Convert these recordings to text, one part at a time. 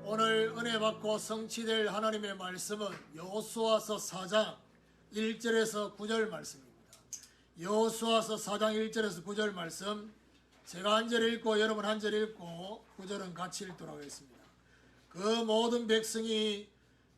오늘 은혜 받고 성취될 하나님의 말씀은 여호수아서 4장 1절에서 9절 말씀입니다. 여호수아서 4장 1절에서 9절 말씀, 제가 한 절 읽고 여러분 한 절 읽고 9절은 같이 읽도록 하겠습니다. 그 모든 백성이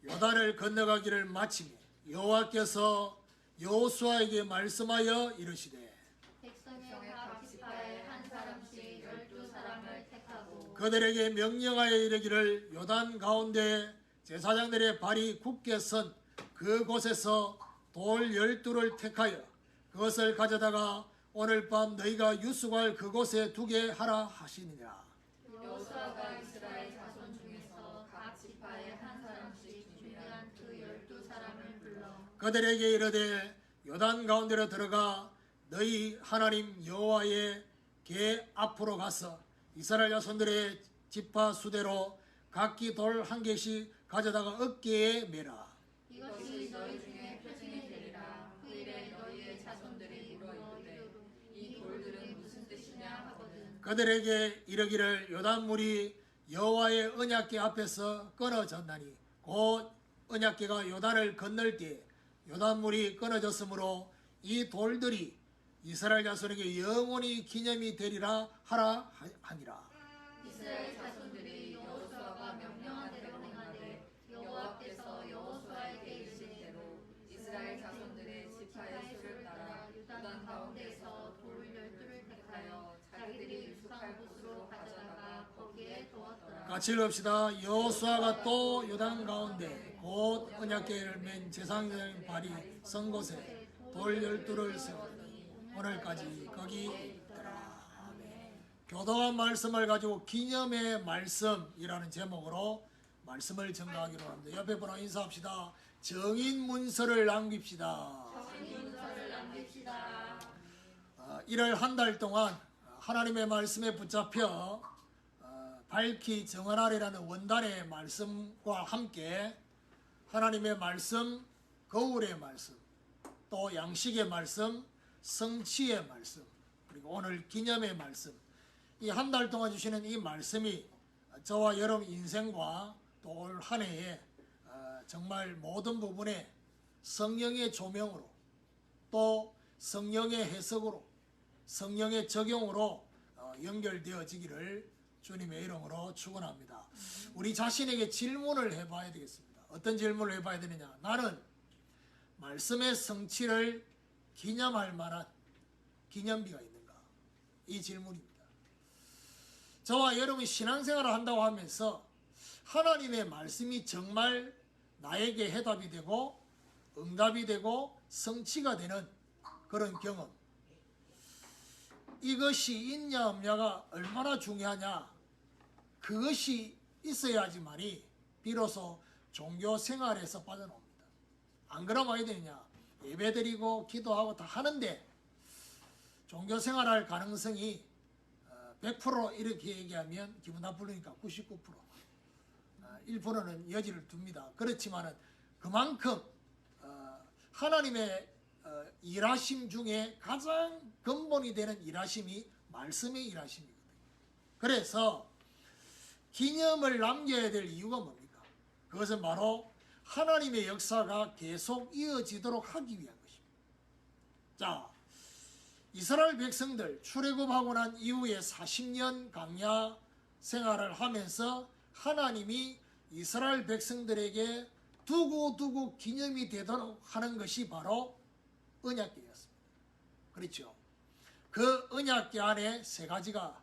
요단을 건너가기를 마치며 여호와께서 여호수아에게 말씀하여 이르시되 백성의 각 지파에 한 사람씩 12사람을 택하고 그들에게 명령하여 이르기를 요단 가운데 제사장들의 발이 굳게 선 그곳에서 돌 12를 택하여 그것을 가져다가 오늘 밤 너희가 유숙할 그곳에 두게 하라 하시느니라. 여호수아가 이스라엘 자손 중에서 각 지파에 한 사람씩 준비한 그 12사람을 불러 그들에게 이르되 요단 가운데로 들어가 너희 하나님 여호와의 궤 앞으로 가서 이스라엘 자손들의 지파 수대로 각기 돌 한 개씩 가져다가 어깨에 매라. 이것이 너희 중에 표징이 되리라. 그 일에 너희의 자손들이 물어 이르되 이 돌들은 무슨 뜻이냐 하거든. 그들에게 이르기를 요단물이 여호와의 언약궤 앞에서 끊어졌나니 곧 언약궤가 요단을 건널 때 요단물이 끊어졌으므로 이 돌들이 이스라엘 자손에게 영원히 기념이 되리라 하라 하니라. 이스라엘 자손들이 여호수아가 명령한 대로 행하되 여호와께서 여호수아에게 이르신 대로 이스라엘 자손들의 지파의 수를 따라 요단 가운데서 돌 12를 택하여 자기들이 유숙할 곳으로 가져다가 거기에 두었더라. 같이 읽읍시다. 여호수아가 또 요단 가운데 곧 언약궤를 맨 제사장의 발이 선 곳에 돌 12를 세웠더니 오늘까지 거기 있더라. 교도한 말씀을 가지고 기념의 말씀이라는 제목으로 말씀을 전가하기로 합니다. 옆에 분하고 인사합시다. 정인 문서를 남깁시다. 정인 문서를 남깁시다. 1월 한 달 동안 하나님의 말씀에 붙잡혀 밝히 정언하리라는 원단의 말씀과 함께 하나님의 말씀, 거울의 말씀, 또 양식의 말씀, 성취의 말씀, 그리고 오늘 기념의 말씀, 이 한 달 동안 주시는 이 말씀이 저와 여러분 인생과 또 올 한 해에 정말 모든 부분에 성령의 조명으로 또 성령의 해석으로 성령의 적용으로 연결되어지기를 주님의 이름으로 축원합니다. 우리 자신에게 질문을 해봐야 되겠습니다. 어떤 질문을 해봐야 되느냐? 나는 말씀의 성취를 기념할 만한 기념비가 있는가? 이 질문입니다. 저와 여러분이 신앙생활을 한다고 하면서 하나님의 말씀이 정말 나에게 해답이 되고 응답이 되고 성취가 되는 그런 경험, 이것이 있냐 없냐가 얼마나 중요하냐, 그것이 있어야지만이 비로소 종교생활에서 빠져나옵니다. 안 그러면 어떻게 되느냐, 예배드리고 기도하고 다 하는데 종교생활할 가능성이 100% 이렇게 얘기하면 기분 나쁘니까 99%, 1%는 여지를 둡니다. 그렇지만은 그만큼 하나님의 일하심 중에 가장 근본이 되는 일하심이 말씀의 일하심이거든요. 그래서 기념을 남겨야 될 이유가 뭡니까? 그것은 바로 하나님의 역사가 계속 이어지도록 하기 위한 것입니다. 자, 이스라엘 백성들 출애굽하고 난 이후에 40년 광야 생활을 하면서 하나님이 이스라엘 백성들에게 두고 기념이 되도록 하는 것이 바로 언약궤였습니다. 그렇죠? 그 언약궤 안에 세 가지가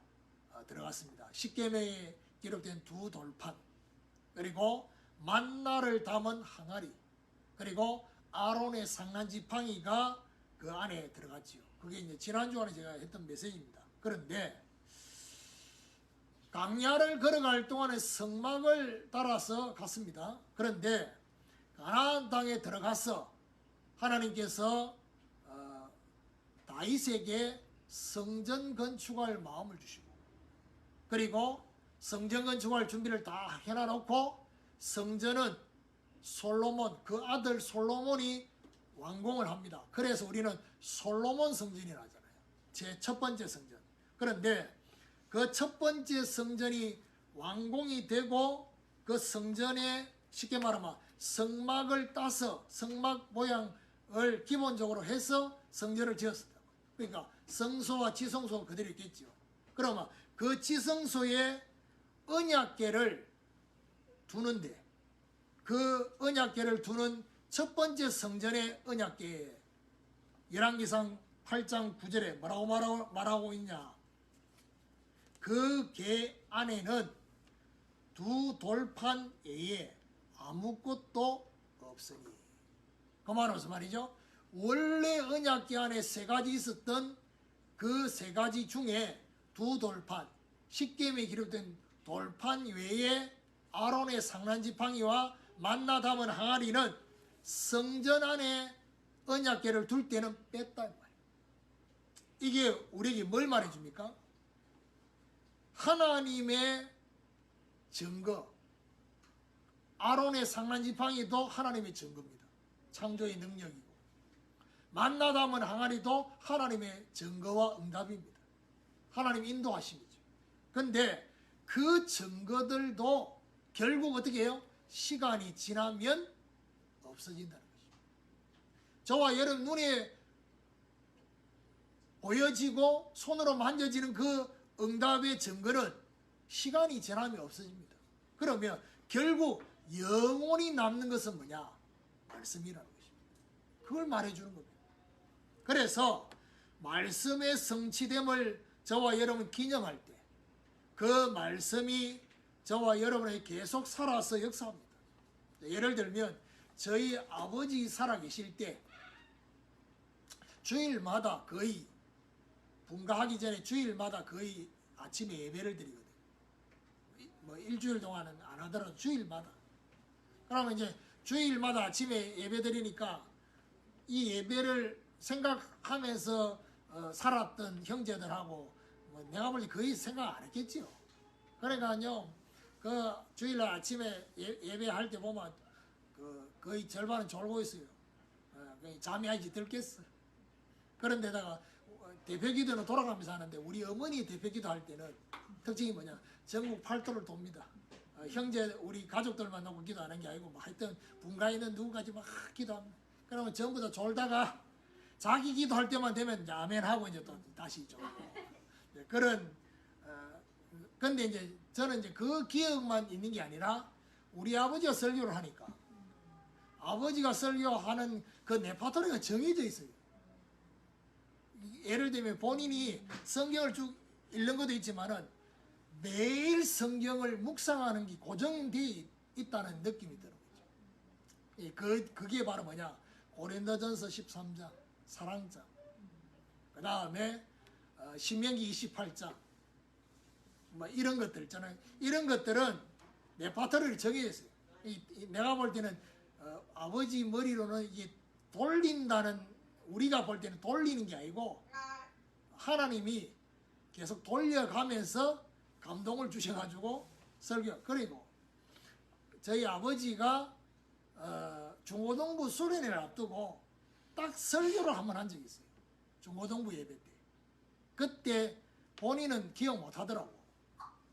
들어갔습니다. 십계명에 기록된 두 돌판, 그리고 만나를 담은 항아리, 그리고 아론의 상한 지팡이가 그 안에 들어갔지요. 그게 이제 지난주간에 제가 했던 메시지입니다. 그런데 광야를 걸어갈 동안에 성막을 따라서 갔습니다. 그런데 가나안 땅에 들어가서 하나님께서 다윗에게 성전 건축할 마음을 주시고, 그리고 성전 건축할 준비를 다 해놔놓고 성전은 솔로몬, 그 아들 솔로몬이 완공을 합니다. 그래서 우리는 솔로몬 성전이라 하잖아요. 제 첫 번째 성전. 그런데 그 첫 번째 성전이 완공이 되고 그 성전에 쉽게 말하면 성막을 따서 성막 모양을 기본적으로 해서 성전을 지었습니다. 그러니까 성소와 지성소가 그대로 있겠죠. 그러면 그 지성소에 언약궤를 두는데 그 언약궤를 두는 첫 번째 성전의 언약궤에 열왕기상 8장 9절에 뭐라고 말하고 있냐. 그 궤 안에는 두 돌판 외에 아무것도 없으니. 그 말은 무슨 말이죠? 원래 언약궤 안에 세 가지 있었던 그 세 가지 중에 두 돌판, 십계명에 기록된 돌판 외에 아론의 상란지팡이와 만나 담은 항아리는 성전 안에 언약궤를 둘 때는 뺐다. 이게 우리에게 뭘 말해줍니까? 하나님의 증거. 아론의 상란지팡이도 하나님의 증거입니다. 창조의 능력이고 만나 담은 항아리도 하나님의 증거와 응답입니다. 하나님 인도하심이죠. 그런데 그 증거들도 결국 어떻게 해요? 시간이 지나면 없어진다는 것입니다. 저와 여러분 눈에 보여지고 손으로 만져지는 그 응답의 증거는 시간이 지나면 없어집니다. 그러면 결국 영원히 남는 것은 뭐냐? 말씀이라는 것입니다. 그걸 말해주는 겁니다. 그래서 말씀의 성취됨을 저와 여러분 기념할 때 그 말씀이 저와 여러분에게 계속 살아서 역사합니다. 예를 들면 저희 아버지 살아계실 때 주일마다 거의 분가하기 전에 주일마다 거의 아침에 예배를 드리거든요. 뭐 일주일 동안은 안 하더라도 주일마다. 그러면 이제 주일마다 아침에 예배 드리니까 이 예배를 생각하면서 살았던 형제들하고 뭐 내가 볼 때 거의 생각 안 했겠지요. 그러니까요, 그 주일날 아침에 예배할 때 보면 거의 절반은 졸고 있어요. 잠이 아직 들겠어. 그런데다가 대표기도는 돌아가면서 하는데 우리 어머니 대표기도 할 때는 특징이 뭐냐? 전국 팔도를 돕니다. 형제 우리 가족들만 놓고 기도하는 게 아니고 뭐 하여튼 분가에는 누구까지 막 기도합니다. 그러면 전부 다 졸다가 자기 기도할 때만 되면 이제 아멘 하고 이제 또 다시 좀 그런 근데 이제 저는 이제 그 기억만 있는 게 아니라 우리 아버지가 설교를 하니까 아버지가 설교하는 그 레파토리가 정해져 있어요. 예를 들면 본인이 성경을 쭉 읽는 것도 있지만은 매일 성경을 묵상하는 게 고정되어 있다는 느낌이 들어요. 그게 바로 뭐냐? 고린도전서 13장 사랑장, 그 다음에 신명기 28장 뭐 이런 것들 있잖아요. 이런 것들은 레파토리를 정해져 있어요. 내가 볼 때는 아버지 머리로는 이게 돌린다는, 우리가 볼 때는 돌리는 게 아니고 하나님이 계속 돌려가면서 감동을 주셔가지고 설교. 그리고 저희 아버지가 중고등부 수련회를 앞두고 딱 설교를 한 번 한 적이 있어요. 중고등부 예배 때. 그때 본인은 기억 못 하더라고.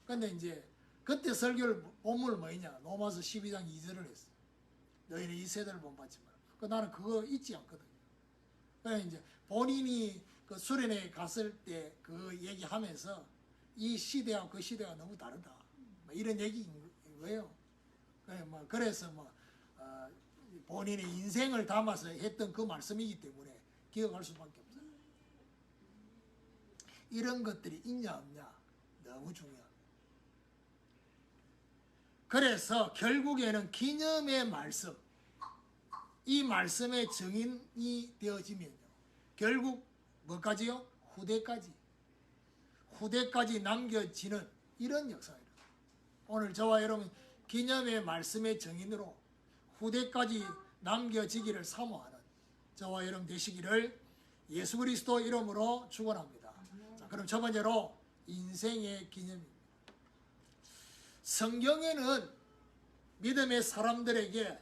근데 이제 그때 설교를 본문을 뭐였냐? 로마서 12장 2절을 했어. 너희는 이 세대를 본받지만. 나는 그거 잊지 않거든요. 그래서 이제 본인이 그 수련회에 갔을 때 그 얘기하면서 이 시대와 그 시대가 너무 다르다. 뭐 이런 얘기인 거예요. 그래서 본인의 인생을 담아서 했던 그 말씀이기 때문에 기억할 수밖에 없어요. 이런 것들이 있냐 없냐 너무 중요합니다. 그래서 결국에는 기념의 말씀, 이 말씀의 증인이 되어지면요, 결국 뭐까지요? 후대까지 남겨지는 이런 역사입니다. 오늘 저와 여러분 기념의 말씀의 증인으로 후대까지 남겨지기를 사모하는 저와 여러분 되시기를 예수 그리스도 이름으로 축원합니다. 자, 그럼 첫 번째로 인생의 기념입니다. 성경에는 믿음의 사람들에게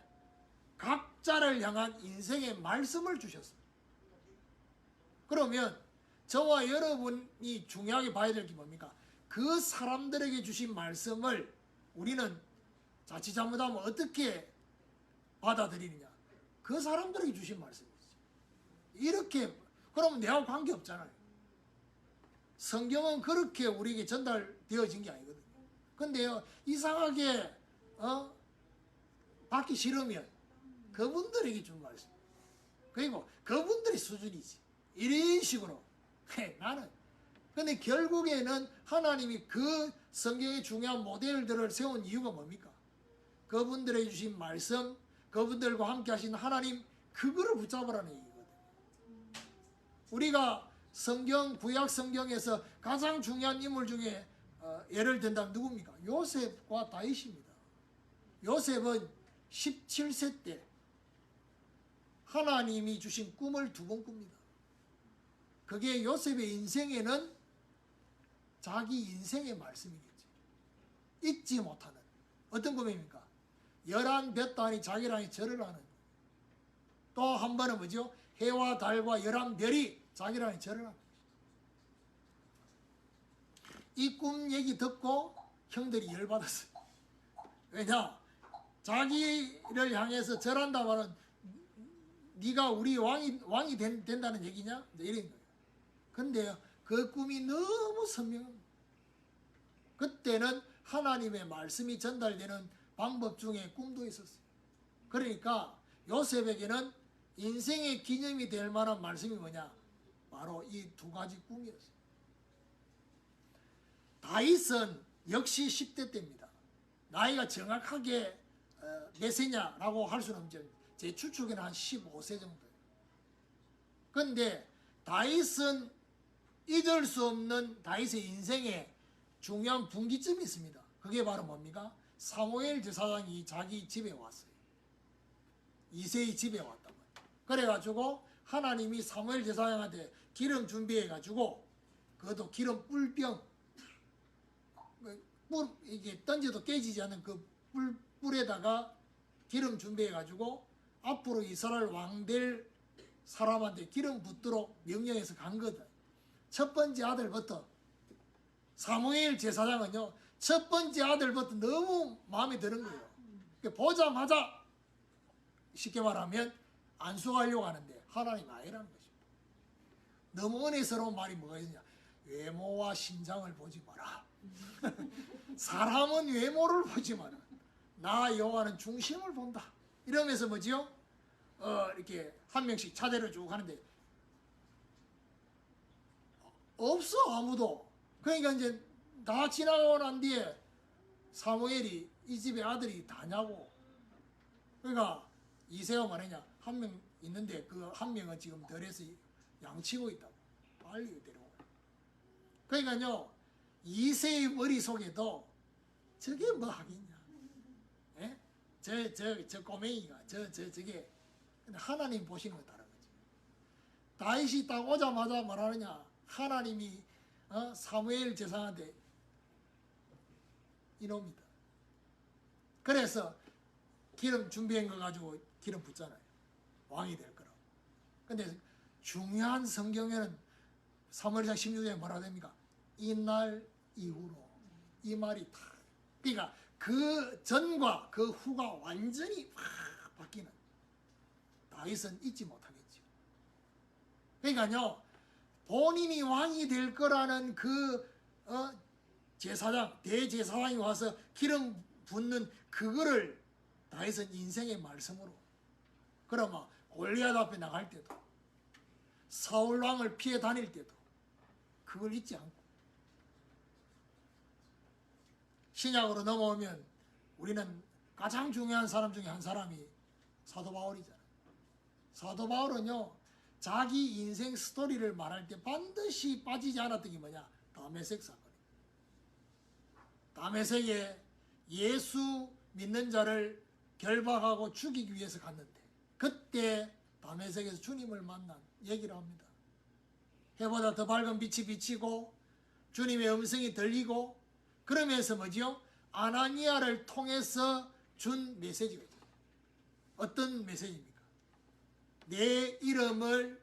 각자를 향한 인생의 말씀을 주셨습니다. 그러면 저와 여러분이 중요하게 봐야 될 게 뭡니까? 그 사람들에게 주신 말씀을 우리는 자칫 잘못하면 어떻게 받아들이느냐. 그 사람들에게 주신 말씀이죠. 이렇게 그러면 내하고 관계없잖아요. 성경은 그렇게 우리에게 전달되어진 게 아니거든요. 근데요, 이상하게 받기 싫으면 그분들에게 준 말씀. 그리고 그분들의 수준이지. 이런 식으로. 나는. 근데 결국에는 하나님이 그 성경의 중요한 모델들을 세운 이유가 뭡니까? 그분들에게 주신 말씀, 그분들과 함께 하신 하나님, 그거를 붙잡으라는 얘기거든요. 우리가 구약 성경에서 가장 중요한 인물 중에 예를 든다면 누굽니까? 요셉과 다윗입니다. 요셉은 17세 때 하나님이 주신 꿈을 2번 꿉니다. 그게 요셉의 인생에는 자기 인생의 말씀이겠지. 잊지 못하는 어떤 꿈입니까? 11볕단이 자기랑 절을 하는. 또 한 번은 뭐죠? 해와 달과 11별이 자기랑 절을 하는. 이 꿈 얘기 듣고 형들이 열받았어요. 왜냐? 자기를 향해서 절한다마는 네가 우리 왕이 된다는 얘기냐? 이런 거예요. 근데 그 꿈이 너무 선명합니다. 그때는 하나님의 말씀이 전달되는 방법 중에 꿈도 있었어요. 그러니까 요셉에게는 인생의 기념이 될 만한 말씀이 뭐냐? 바로 이 2가지 꿈이었어요. 다윗은 역시 10대 때입니다. 나이가 정확하게 몇 세냐라고 할 수는 없죠. 제 추측에는 한 15세 정도예요. 그런데 다윗은 잊을 수 없는 다윗의 인생에 중요한 분기점이 있습니다. 그게 바로 뭡니까? 사무엘 제사장이 자기 집에 왔어요. 이새의 집에 왔단 말이에요. 그래가지고 하나님이 사무엘 제사장한테 기름 준비해가지고 그것도 기름 뿔병, 이게 던져도 깨지지 않는 그 뿔에다가 기름 준비해가지고 앞으로 이스라엘 왕 될 사람한테 기름 붓도록 명령해서 간 거다. 첫 번째 아들부터 사무엘 제사장은요, 첫 번째 아들부터 너무 마음에 드는 거예요. 보자마자 쉽게 말하면 안수하려고 하는데 하나님 아니라는 것입니다. 너무 은혜스러운 말이 뭐가 있느냐? 외모와 신장을 보지 마라. 사람은 외모를 보지 마라. 나 여호와는 중심을 본다. 이러면서 뭐지요? 이렇게 한 명씩 차례를 쭉 하는데 없어 아무도. 그러니까 이제 다 지나고 난 뒤에 사무엘이 이 집에 아들이 다냐고. 그러니까 이새가 말하냐, 한 명 있는데 그 한 명은 지금 덜에서 양치고 있다고. 빨리 데려오라. 그러니까요, 이새의 머릿속에도 저게 뭐 하겠냐. 예? 저 꼬맹이가 저게. 근데 하나님 보시는 거 다른 거지. 다윗이 딱 오자마자 말하느냐, 하나님이 사무엘 제사장한테 이놈이다. 그래서 기름 준비한 거 가지고 기름 붓잖아요. 왕이 될 거라고. 근데 중요한 성경에는 사무엘상 16장에 뭐라 됩니까? 이날 이후로. 이 말이 다. 그러니까 그 전과 그 후가 완전히 확 바뀌는. 다윗은 잊지 못하겠죠. 그러니까요, 본인이 왕이 될 거라는 그 제사장, 대제사장이 와서 기름 붓는 그거를 다윗은 인생의 말씀으로. 그러면 골리앗 앞에 나갈 때도, 사울 왕을 피해 다닐 때도 그걸 잊지 않고. 신약으로 넘어오면 우리는 가장 중요한 사람 중에 한 사람이 사도 바울이잖아요. 사도 바울은요, 자기 인생 스토리를 말할 때 반드시 빠지지 않았던 게 뭐냐? 다메섹 사건입니다. 다메섹에 예수 믿는 자를 결박하고 죽이기 위해서 갔는데 그때 다메섹에서 주님을 만난 얘기를 합니다. 해보다 더 밝은 빛이 비치고 주님의 음성이 들리고 그러면서 뭐지요? 아나니아를 통해서 준 메시지가 있어요. 어떤 메시지입니까? 내 이름을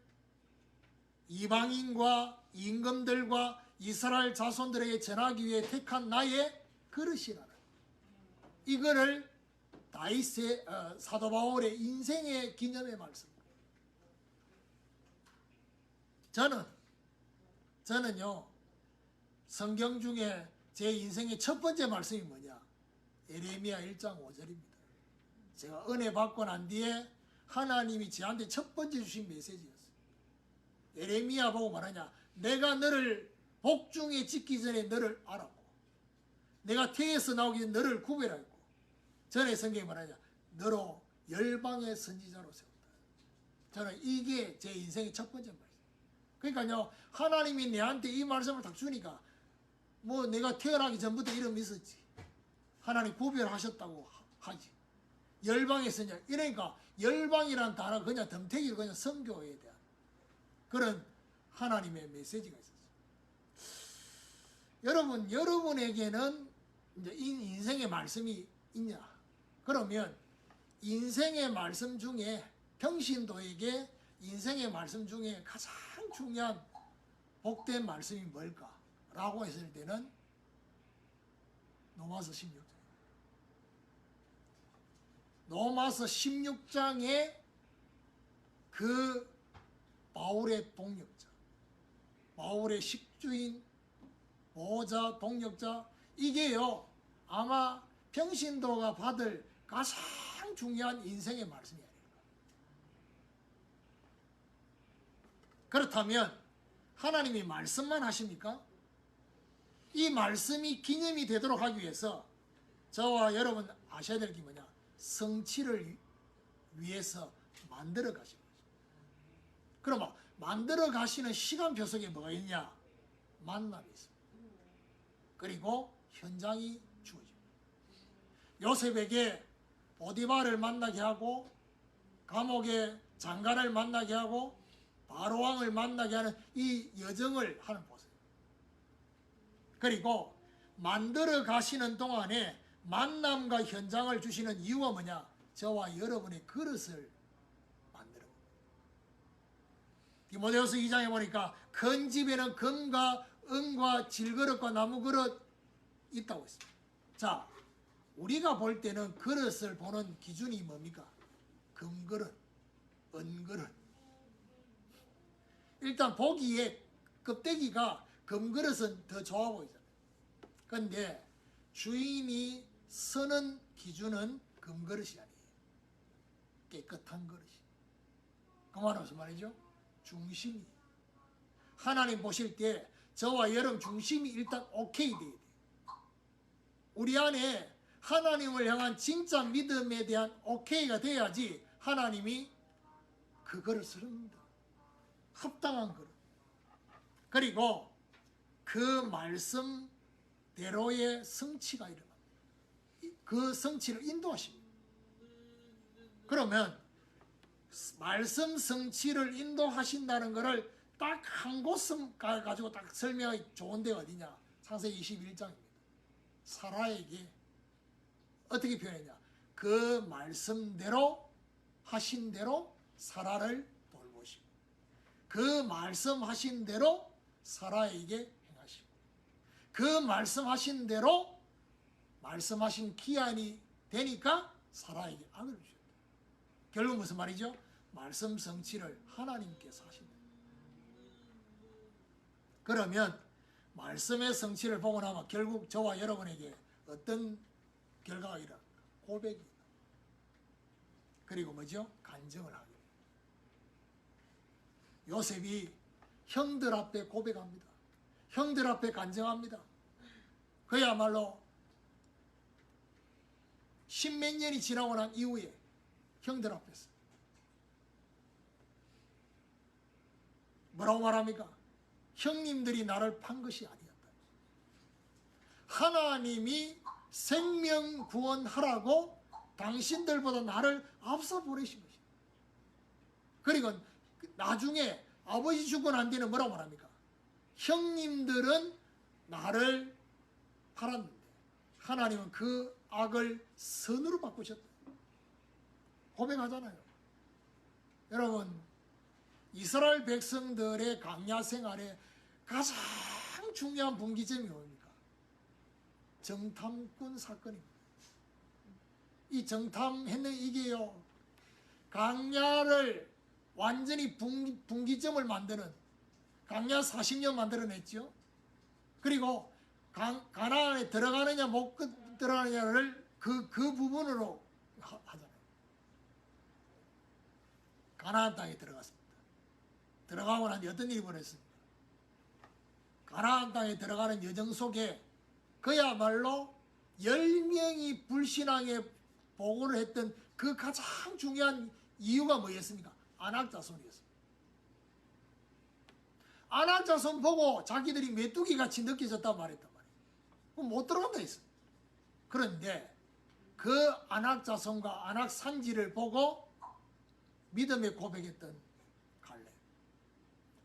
이방인과 임금들과 이스라엘 자손들에게 전하기 위해 택한 나의 그릇이라는 이거를 다윗의 사도 바울의 인생의 기념의 말씀. 저는요 성경 중에 제 인생의 첫 번째 말씀이 뭐냐? 예레미야 1장 5절입니다. 제가 은혜 받고 난 뒤에 하나님이 저한테 첫 번째 주신 메시지였어요. 예레미야 보고 말하냐? 내가 너를 복중에 짓기 전에 너를 알았고 내가 태에서 나오기 전에 너를 구별하였고 전에 성경이 말하냐? 너로 열방의 선지자로 세웠다. 저는 이게 제 인생의 첫 번째 말씀. 그러니까요 하나님이 내한테 이 말씀을 딱 주니까 뭐 내가 태어나기 전부터 이름이 있었지. 하나님 구별하셨다고 하지. 열방의 선지자. 이러니까 열방이란 단어가 그냥 덤태기로 그냥 선교에 대한 그런 하나님의 메시지가 있었어요. 여러분에게는 이제 인생의 말씀이 있냐? 그러면 인생의 말씀 중에 평신도에게 인생의 말씀 중에 가장 중요한 복된 말씀이 뭘까? 라고 했을 때는 로마서 16장. 로마서 16장에 그 바울의 동역자, 바울의 식주인, 보호자, 동역자, 이게요 아마 평신도가 받을 가장 중요한 인생의 말씀이 아닐까. 그렇다면 하나님이 말씀만 하십니까? 이 말씀이 기념이 되도록 하기 위해서 저와 여러분 아셔야 될 게 뭐냐? 성취를 위해서 만들어 가시는 거죠. 그럼 만들어 가시는 시간표 속에 뭐가 있냐? 만남이 있습니다. 그리고 현장이 주어집니다. 요셉에게 보디발을 만나게 하고 감옥의 장관을 만나게 하고 바로왕을 만나게 하는 이 여정을 하는 보세요. 그리고 만들어 가시는 동안에 만남과 현장을 주시는 이유가 뭐냐? 저와 여러분의 그릇을 만들어. 디모데후서 2장에 보니까 큰 집에는 금과 은과 질그릇과 나무그릇 있다고 했습니다. 자, 우리가 볼 때는 그릇을 보는 기준이 뭡니까? 금그릇, 은그릇. 일단 보기에 껍데기가 금그릇은 더 좋아 보이잖아요. 그런데 주인이 서는 기준은 금그릇이 아니에요. 깨끗한 그릇이. 그 말은 무슨 말이죠? 중심이. 하나님 보실 때 저와 여러분 중심이 일단 오케이 돼야 돼요. 우리 안에 하나님을 향한 진짜 믿음에 대한 오케이가 돼야지 하나님이 그 그릇을 씁니다. 합당한 그릇. 그리고 그 말씀대로의 성취가 일어납니다. 그 성취를 인도하십니다. 그러면 말씀 성취를 인도하신다는 것을 딱 한 곳을 가지고 딱 설명하기 좋은 데가 어디냐? 창세기 21장입니다. 사라에게 어떻게 표현했냐? 그 말씀대로 하신 대로 사라를 돌보시고 그 말씀하신 대로 사라에게 행하시고 그 말씀하신 대로 말씀하신 기한이 되니까 사라에게 아들을 주셨다. 결국 무슨 말이죠? 말씀 성취를 하나님께서 하신다. 그러면 말씀의 성취를 보고 나면 결국 저와 여러분에게 어떤 결과가 일어납니까? 고백이. 그리고 뭐죠? 간증을 하게 됩니다. 요셉이 형들 앞에 고백합니다. 형들 앞에 간증합니다. 그야말로 십몇 년이 지나고 난 이후에 형들 앞에서 뭐라고 말합니까? 형님들이 나를 판 것이 아니었다. 하나님이 생명 구원하라고 당신들보다 나를 앞서 보내신 것이다. 그리고 나중에 아버지 죽고 난 뒤는 뭐라고 말합니까? 형님들은 나를 팔았는데 하나님은 그 악을 선으로 바꾸셨다. 고백하잖아요. 여러분, 이스라엘 백성들의 광야 생활에 가장 중요한 분기점이 뭡니까? 정탐꾼 사건입니다. 이 정탐했는 이게요. 강야를 완전히 분기점을 만드는 강야 40년 만들어냈죠. 그리고 가나안에 들어가느냐 못 들어가느냐를 그 부분으로 하잖아요. 가나안 땅에 들어갔습니다. 들어가고 난 뒤 어떤 일이 벌어졌습니까? 가나안 땅에 들어가는 여정 속에 그야말로 10명이 불신앙에 보고를 했던 그 가장 중요한 이유가 뭐였습니까? 안악자손이었습니다. 안악자손 보고 자기들이 메뚜기같이 느껴졌다고 말했단 말이에요. 그럼 못 들어간다 했어요. 그런데 그 안악자손과 안악산지를 보고 믿음의 고백했던 갈렙.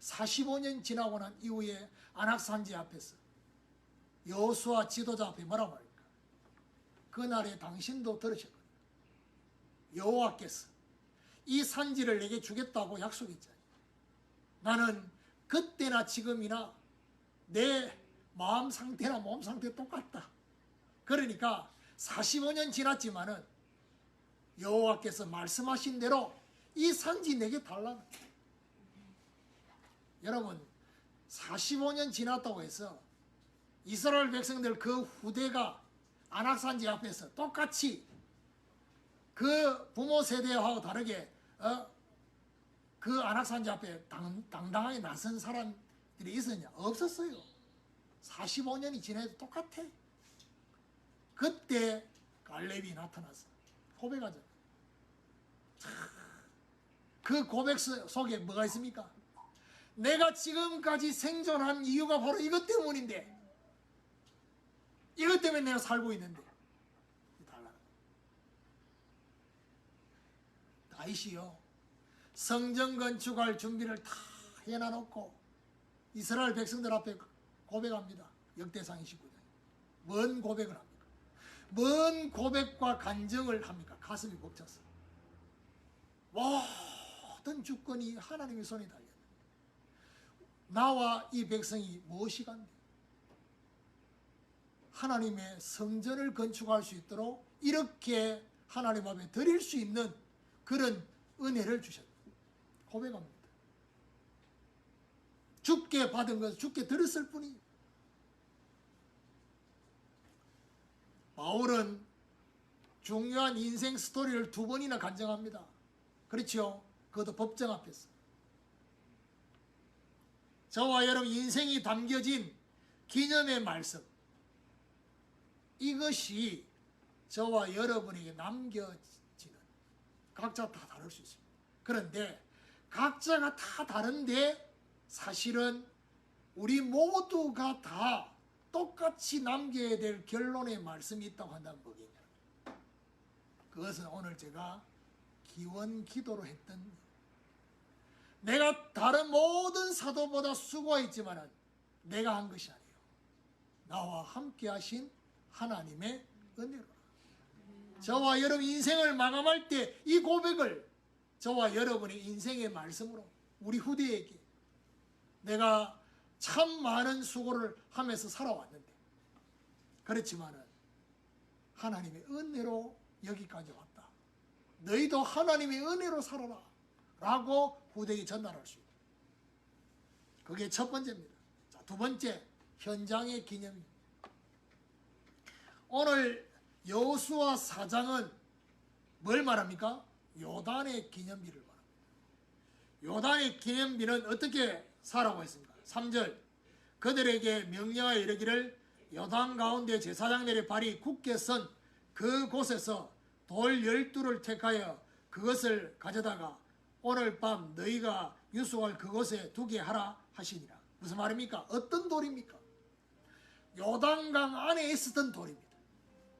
45년 지나고 난 이후에 안악산지 앞에서 여호수아 지도자 앞에 뭐라고 말합니까? 그날에 당신도 들으셨거든요. 여호와께서 이 산지를 내게 주겠다고 약속했잖아요. 나는 그때나 지금이나 내 마음 상태나 몸 상태 똑같다. 그러니까 45년 지났지만은 여호와께서 말씀하신 대로 이 산지 내게 달라. 여러분 45년 지났다고 해서 이스라엘 백성들 그 후대가 안악산지 앞에서 똑같이 그 부모 세대하고 다르게 그 안악산지 앞에 당당하게 나선 사람들이 있었냐? 없었어요. 45년이 지나도 똑같아. 그때 갈렙이 나타났어. 고백하죠. 그 고백 속에 뭐가 있습니까? 내가 지금까지 생존한 이유가 바로 이것 때문인데, 이것 때문에 내가 살고 있는데 달라. 다윗이요 성전 건축할 준비를 다 해놔놓고 이스라엘 백성들 앞에 고백합니다. 역대상 29장. 뭔 고백을 합니까? 뭔 고백과 간증을 합니까? 가슴이 벅찼어. 모든 주권이 하나님의 손에 달렸다. 나와 이 백성이 무엇이 간대? 하나님의 성전을 건축할 수 있도록 이렇게 하나님 앞에 드릴 수 있는 그런 은혜를 주셨다. 고백합니다. 주께 받은 것을 주께 들었을 뿐이에요. 바울은 중요한 인생 스토리를 2번이나 간증합니다. 그렇죠? 그것도 법정 앞에서. 저와 여러분 인생이 담겨진 기념의 말씀, 이것이 저와 여러분에게 남겨지는, 각자 다 다를 수 있습니다. 그런데 각자가 다 다른데 사실은 우리 모두가 다 똑같이 남겨야 될 결론의 말씀이 있다고 한다면 뭐겠냐? 그것은 오늘 제가 기원 기도로 했던, 내가 다른 모든 사도보다 수고했지만 내가 한 것이 아니에요. 나와 함께 하신 하나님의 은혜로. 저와 여러분 인생을 마감할 때 이 고백을 저와 여러분의 인생의 말씀으로 우리 후대에게, 내가 참 많은 수고를 하면서 살아왔는데 그렇지만은 하나님의 은혜로 여기까지 왔다. 너희도 하나님의 은혜로 살아라 라고 후대에게 전달할 수 있다. 그게 첫 번째입니다. 자, 두 번째, 현장의 기념입니다. 오늘 여호수아 4장은 뭘 말합니까? 요단의 기념비를 말합니다. 요단의 기념비는 어떻게 사라고 했습니까? 3절, 그들에게 명령하여 이르기를 요단 가운데 제사장들의 발이 굳게 선 그곳에서 돌 12를 택하여 그것을 가져다가 오늘 밤 너희가 유숙할 그곳에 두게 하라 하시니라. 무슨 말입니까? 어떤 돌입니까? 요단강 안에 있었던 돌입니다.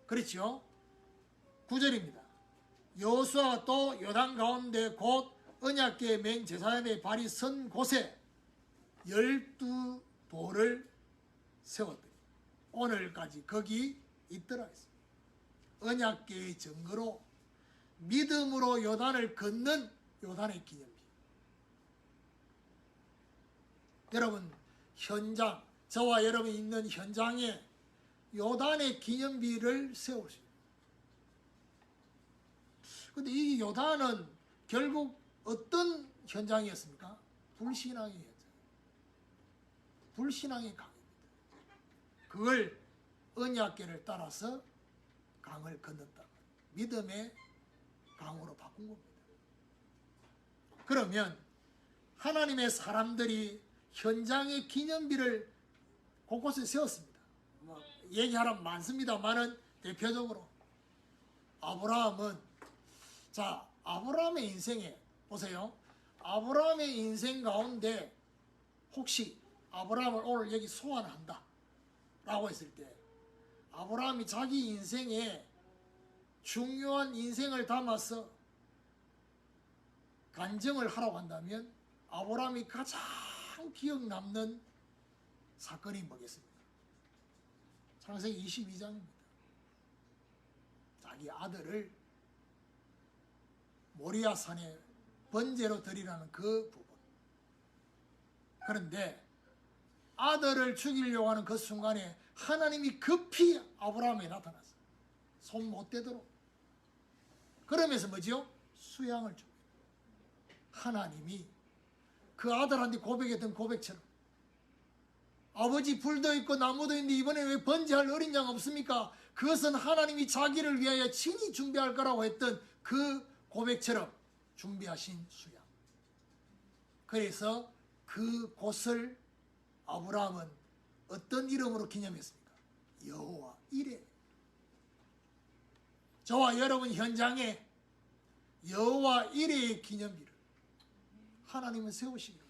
그렇죠? 9절입니다. 여호수아가 또 요단 가운데 곧 언약궤 맨 제사장의 발이 선 곳에 12돌을 세웠더니 오늘까지 거기 있더라 했습니다. 언약궤의 증거로 믿음으로 요단을 걷는 요단의 기념비. 여러분 현장, 저와 여러분이 있는 현장에 요단의 기념비를 세울 수 있습니다. 근데 이 요단은 결국 어떤 현장이었습니까? 불신앙의 현장. 불신앙의 강입니다. 그걸 언약궤를 따라서 강을 건넜다. 믿음의 강으로 바꾼 겁니다. 그러면 하나님의 사람들이 현장의 기념비를 곳곳에 세웠습니다. 뭐 얘기하라면 많습니다만은 대표적으로 아브라함은, 자, 아브라함의 인생에 보세요. 아브라함의 인생 가운데 혹시 아브라함을 오늘 여기 소환한다 라고 했을 때 아브라함이 자기 인생에 중요한 인생을 담아서 간증을 하라고 한다면 아브라함이 가장 기억 남는 사건이 뭐겠습니까? 창세기 22장입니다. 자기 아들을 모리아 산에 번제로 드리라는 그 부분. 그런데 아들을 죽이려고 하는 그 순간에 하나님이 급히 아브라함에 나타났어요. 손 못 대도록. 그러면서 뭐지요? 수양을 줍니다. 하나님이 그 아들한테 고백했던 고백처럼 아버지 불도 있고 나무도 있는데 이번에 왜 번제할 어린 양 없습니까? 그것은 하나님이 자기를 위하여 친히 준비할 거라고 했던 그 고백처럼 준비하신 수양. 그래서 그 곳을 아브라함은 어떤 이름으로 기념했습니까? 여호와 이레. 저와 여러분 현장에 여호와 이레의 기념비를 하나님은 세우시기로.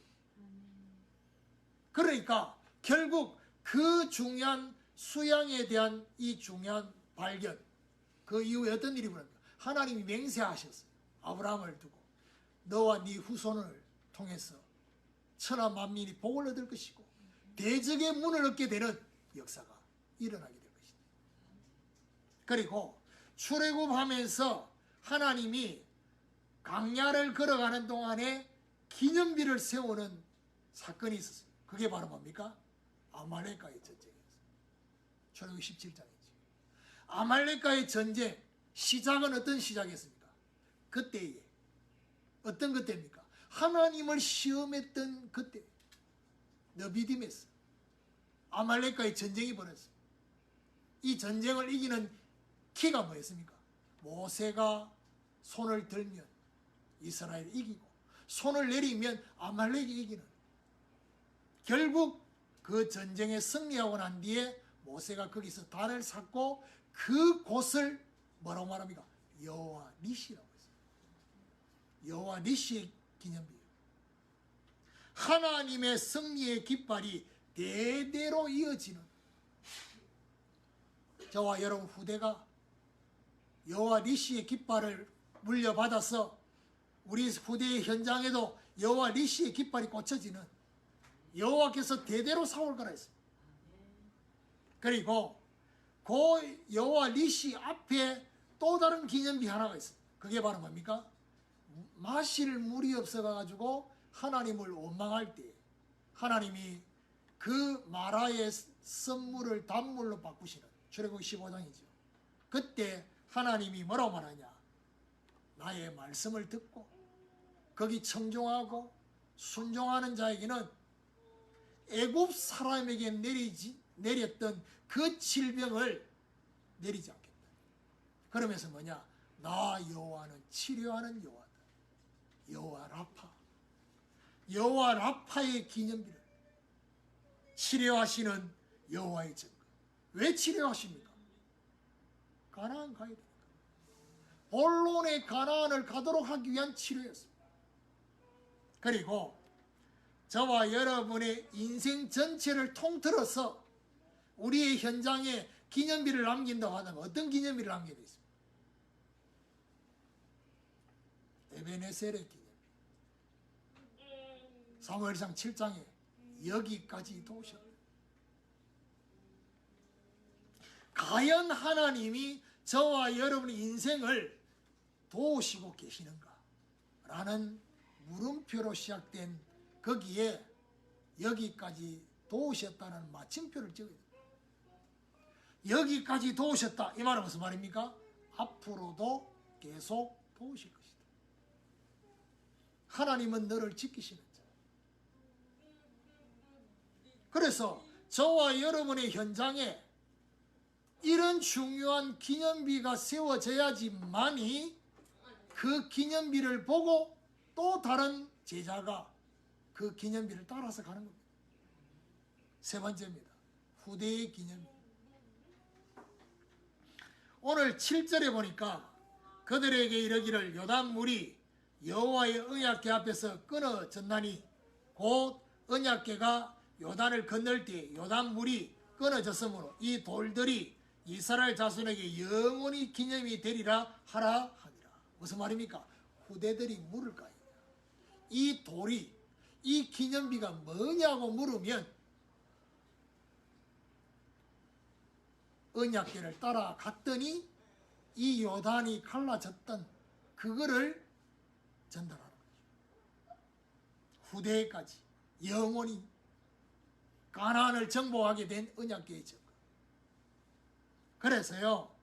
그러니까 결국 그 중요한 수양에 대한 이 중요한 발견, 그 이후에 어떤 일이 벌어집니까? 하나님이 맹세하셨어요. 아브라함을 두고 너와 네 후손을 통해서 천하 만민이 복을 얻을 것이고 대적의 문을 얻게 되는 역사가 일어나게 될 것이다. 그리고 출애굽하면서 하나님이 광야를 걸어가는 동안에 기념비를 세우는 사건이 있었어요. 그게 바로 뭡니까? 아말렉과의 전쟁이었어요. 출애굽 17장이지. 아말렉과의 전쟁 시작은 어떤 시작이었습니까? 그때에 어떤 그때입니까? 하나님을 시험했던 그때 너비딤에서 아말렉과의 전쟁이 벌어졌어요. 이 전쟁을 이기는 키가 뭐였습니까? 모세가 손을 들면 이스라엘이 이기고 손을 내리면 아말렉이 이기는. 결국 그 전쟁에 승리하고 난 뒤에 모세가 거기서 단을 샀고 그 곳을 뭐라고 말합니까? 여호와 니시라고 했어요. 여호와 니시의 기념비예요. 하나님의 승리의 깃발이 대대로 이어지는, 저와 여러분 후대가 여호와 니시의 깃발을 물려받아서 우리 후대의 현장에도 여호와 니시의 깃발이 꽂혀지는, 여호와께서 대대로 사올 거라 했습니다. 그리고 그 여호와 니시 앞에 또 다른 기념비 하나가 있습니다. 그게 바로 뭡니까? 마실 물이 없어가지고 하나님을 원망할 때 하나님이 그 마라의 썬물을 단물로 바꾸시는 출애굽 15장이죠. 그때 하나님이 뭐라고 말하냐? 나의 말씀을 듣고 거기 청종하고 순종하는 자에게는 애굽 사람에게 내렸던 그 질병을 내리지 않겠다. 그러면서 뭐냐? 나 여호와는 치료하는 여호와다. 여호와 라파. 여호와 라파의 기념비를 치료하시는 여호와의 증거. 왜 치료하십니까? 가나안 가야 되니까. 본론의 가나안을 가도록 하기 위한 치료였습니다. 그리고 저와 여러분의 인생 전체를 통틀어서 우리의 현장에 기념비를 남긴다고 하면 어떤 기념비를 남기게 되어 있습니까? 에베네셀의 기념비. 사무엘상 7장에 여기까지 도우셨다. 과연 하나님이 저와 여러분의 인생을 도우시고 계시는가? 라는 물음표로 시작된 거기에 여기까지 도우셨다는 마침표를 찍어야 됩니다. 여기까지 도우셨다. 이 말은 무슨 말입니까? 앞으로도 계속 도우실 것이다. 하나님은 너를 지키시는 자. 그래서 저와 여러분의 현장에 이런 중요한 기념비가 세워져야지만이 그 기념비를 보고 또 다른 제자가 그 기념비를 따라서 가는 겁니다. 세 번째입니다. 후대의 기념비. 오늘 7절에 보니까 그들에게 이르기를 요단물이 여호와의 언약궤 앞에서 끊어졌나니 곧 언약궤가 요단을 건널 때 요단물이 끊어졌으므로 이 돌들이 이스라엘 자손에게 영원히 기념이 되리라 하라 하니라. 무슨 말입니까? 후대들이 물을 까요. 이 돌이 이 기념비가 뭐냐고 물으면 언약궤를 따라갔더니 이 요단이 갈라졌던 그거를 전달하는 거죠. 후대까지 영원히 가나안을 정복하게 된 언약궤의 증거. 그래서요,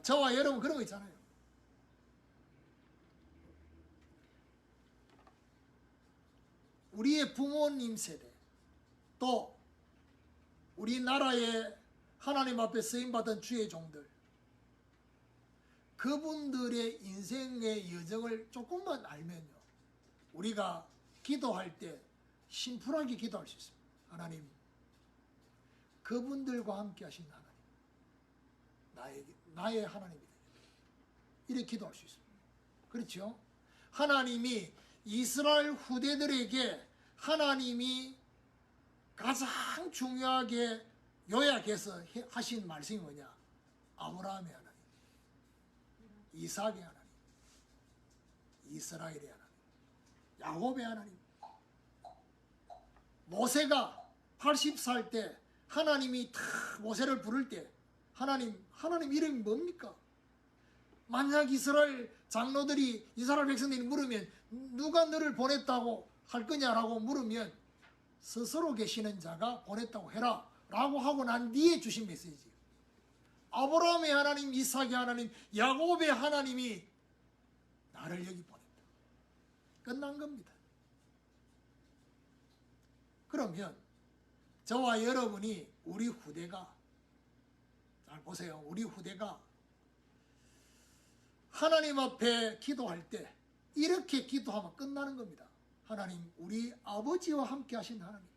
저와 여러분 그런 거 있잖아요. 우리의 부모님 세대, 또 우리나라의 하나님 앞에 쓰임받은 주의 종들, 그분들의 인생의 여정을 조금만 알면요, 우리가 기도할 때 심플하게 기도할 수 있습니다. 하나님, 그분들과 함께 하신 하나님, 나의 하나님이 되겠다. 이렇게 기도할 수 있습니다. 그렇죠? 하나님이 이스라엘 후대들에게 하나님이 가장 중요하게 요약해서 하신 말씀이 뭐냐? 아브라함의 하나님, 이삭의 하나님, 이스라엘의 하나님, 야곱의 하나님. 모세가 80살 때 하나님이 다 모세를 부를 때 하나님 이름이 뭡니까? 만약 이스라엘 장로들이 이스라엘 백성들이 물으면 누가 너를 보냈다고 할 거냐라고 물으면 스스로 계시는 자가 보냈다고 해라 라고 하고 난 뒤에 주신 메시지. 아브라함의 하나님, 이삭의 하나님, 야곱의 하나님이 나를 여기 보냈다. 끝난 겁니다. 그러면 저와 여러분이 우리 후대가, 잘 보세요, 우리 후대가 하나님 앞에 기도할 때 이렇게 기도하면 끝나는 겁니다. 하나님, 우리 아버지와 함께 하신 하나님,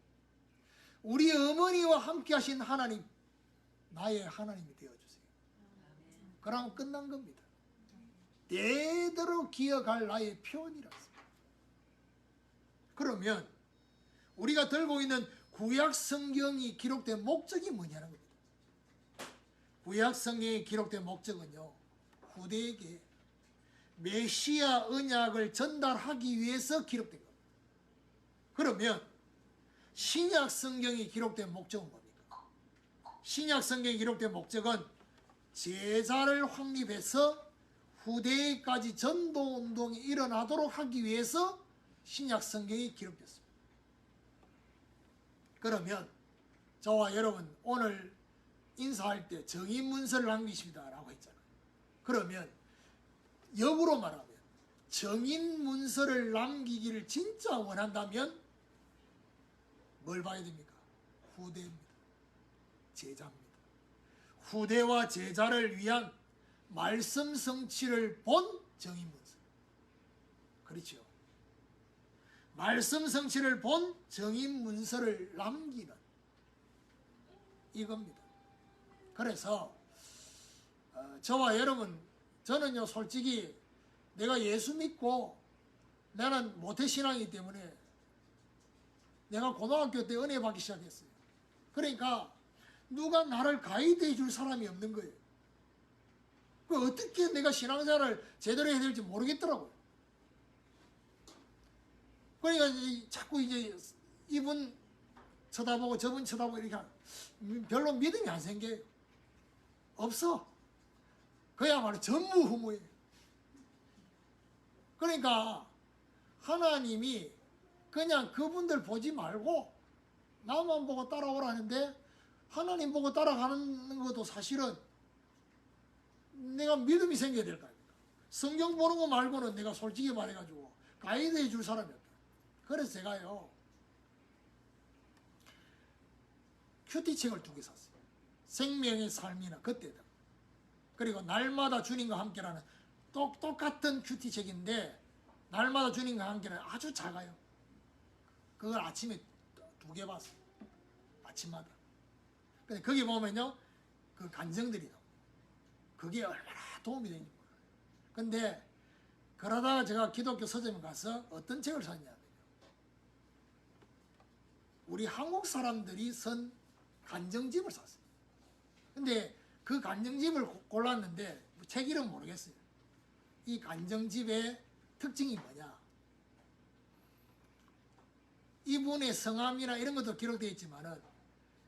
우리 어머니와 함께 하신 하나님, 나의 하나님이 되어주세요. 그러면 끝난 겁니다. 대대로 기억할 나의 표현이라습니다. 그러면 우리가 들고 있는 구약 성경이 기록된 목적이 뭐냐는 겁니다. 구약 성경이 기록된 목적은요, 후대에게 메시아 언약을 전달하기 위해서 기록된 겁니다. 그러면 신약 성경이 기록된 목적은 뭡니까? 신약 성경이 기록된 목적은 제자를 확립해서 후대까지 전도 운동이 일어나도록 하기 위해서 신약 성경이 기록됐습니다. 그러면 저와 여러분 오늘 인사할 때 정인 문서를 남기십니다 라고 했잖아요. 그러면 역으로 말하면 정인 문서를 남기기를 진짜 원한다면 뭘 봐야 됩니까? 후대입니다. 제자입니다. 후대와 제자를 위한 말씀 성취를 본 정인 문서. 그렇죠? 말씀 성취를 본 정인 문서를 남기는 이겁니다. 그래서 저와 여러분, 저는요 솔직히 내가 예수 믿고 나는 모태신앙이기 때문에 내가 고등학교 때 은혜 받기 시작했어요. 그러니까 누가 나를 가이드해 줄 사람이 없는 거예요. 어떻게 내가 신앙생활을 제대로 해야 될지 모르겠더라고요. 그러니까 자꾸 이제 이분 쳐다보고 저분 쳐다보고 이렇게 별로 믿음이 안 생겨요. 없어. 그야말로 전무후무예요. 그러니까 하나님이 그냥 그분들 보지 말고 나만 보고 따라오라는데, 하나님 보고 따라가는 것도 사실은 내가 믿음이 생겨야 될 거 아닙니까? 성경 보는 거 말고는 내가 솔직히 말해가지고 가이드 해줄 사람이 없다. 그래서 제가요 큐티책을 2개 샀어요. 생명의 삶이나 그때다. 그리고 날마다 주님과 함께라는 똑같은 큐티책인데 날마다 주님과 함께라는 아주 작아요. 그걸 아침에 2개 봤어요. 아침마다. 근데 거기 보면요 그 간증들이 나와요. 그게 얼마나 도움이 되는지 몰라요. 근데 그러다가 제가 기독교 서점에 가서 어떤 책을 샀냐면요, 우리 한국 사람들이 쓴 간증집을 샀어요. 근데 그 간증집을 골랐는데 책 이름 모르겠어요. 이 간증집의 특징이 뭐냐, 이분의 성함이나 이런 것도 기록되어 있지만은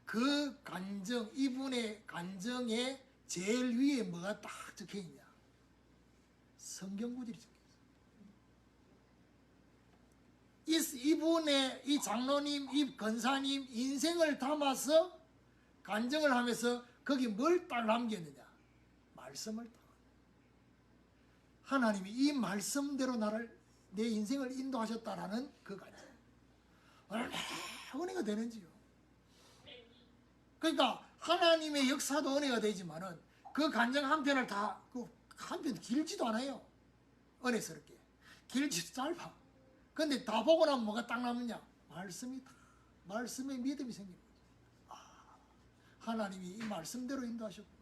그 간증, 이분의 간증에 제일 위에 뭐가 딱 적혀 있냐, 성경 구절이 적혀 있어요. 이분의 이 장로님, 이 권사님 인생을 담아서 간증을 하면서 거기 뭘 딱 남겼느냐, 말씀을 딱. 하나님이 이 말씀대로 내 인생을 인도하셨다라는 그 간증. 얼마나 은혜가 되는지요. 그러니까 하나님의 역사도 은혜가 되지만은 그 간증 한 편을 다, 그 한 편 길지도 않아요. 은혜스럽게. 길지도 짧아. 근데 다 보고 나면 뭐가 딱 남느냐? 말씀이 다, 말씀에 믿음이 생기는 거죠. 하나님이 이 말씀대로 인도하셨구나.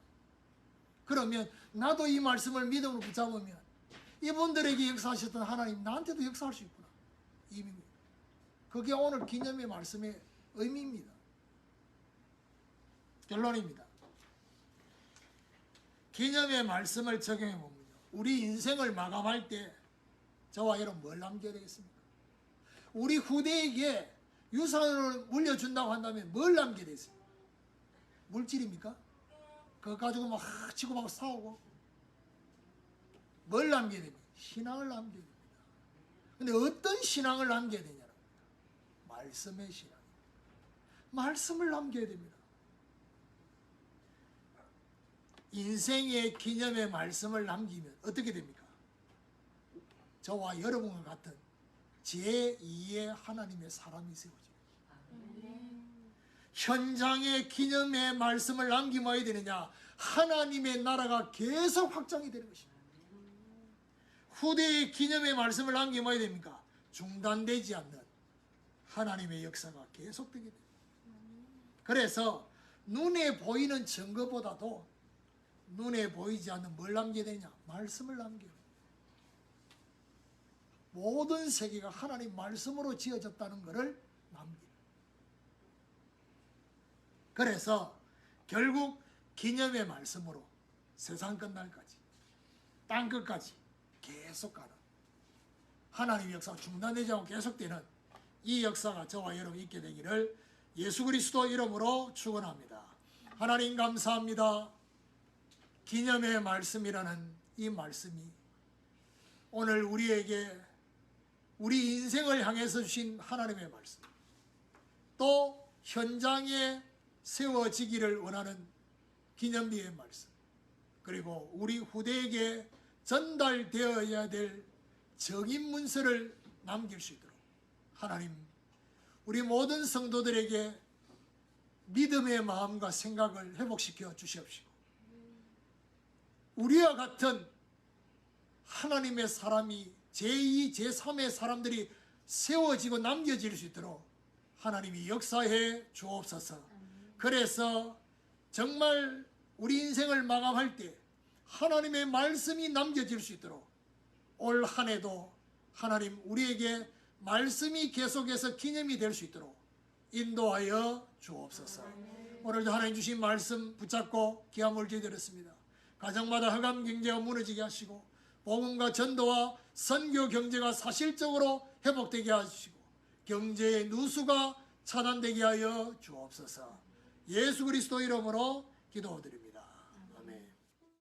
그러면 나도 이 말씀을 믿음으로 붙잡으면 이분들에게 역사하셨던 하나님 나한테도 역사할 수 있구나. 이미 그게 오늘 기념의 말씀의 의미입니다. 결론입니다. 기념의 말씀을 적용해 보면요, 우리 인생을 마감할 때 저와 여러분 뭘 남겨야 되겠습니까? 우리 후대에게 유산을 물려준다고 한다면 뭘 남겨야 되겠습니까? 물질입니까? 그거 가지고 막 치고받고 싸우고. 뭘 남겨야 됩니까? 신앙을 남겨야 됩니다. 근데 어떤 신앙을 남겨야 되냐는 말씀의 신앙. 말씀을 남겨야 됩니다. 인생의 기념의 말씀을 남기면 어떻게 됩니까? 저와 여러분과 같은 제2의 하나님의 사람이 세워집니다. 현장의 기념의 말씀을 남기면 어야 되느냐? 하나님의 나라가 계속 확장이 되는 것입니다. 후대의 기념의 말씀을 남기면 어야 됩니까? 중단되지 않는 하나님의 역사가 계속되게 됩니다. 그래서 눈에 보이는 증거보다도 눈에 보이지 않는 뭘 남겨야 되냐? 말씀을 남겨요. 모든 세계가 하나님 말씀으로 지어졌다는 것을 남겨요. 그래서 결국 기념의 말씀으로 세상 끝날까지, 땅 끝까지 계속 가는 하나님의 역사가 중단되지 않고 계속되는 이 역사가 저와 여러분 있게 되기를 예수 그리스도 이름으로 축원합니다. 하나님 감사합니다. 기념의 말씀이라는 이 말씀이 오늘 우리에게 우리 인생을 향해서 주신 하나님의 말씀, 또 현장에 세워지기를 원하는 기념비의 말씀, 그리고 우리 후대에게 전달되어야 될 정인 문서를 남길 수 있도록 하나님, 우리 모든 성도들에게 믿음의 마음과 생각을 회복시켜 주시옵시고, 우리와 같은 하나님의 사람이 제2, 제3의 사람들이 세워지고 남겨질 수 있도록 하나님이 역사해 주옵소서. 그래서 정말 우리 인생을 마감할 때 하나님의 말씀이 남겨질 수 있도록 올 한 해도 하나님 우리에게 말씀이 계속해서 기념이 될 수 있도록 인도하여 주옵소서. 오늘도 하나님 주신 말씀 붙잡고 기함을 드렸습니다. 가정마다 흑암 경제가 무너지게 하시고 복음과 전도와 선교 경제가 사실적으로 회복되게 하시고 경제의 누수가 차단되게 하여 주옵소서. 예수 그리스도 이름으로 기도드립니다.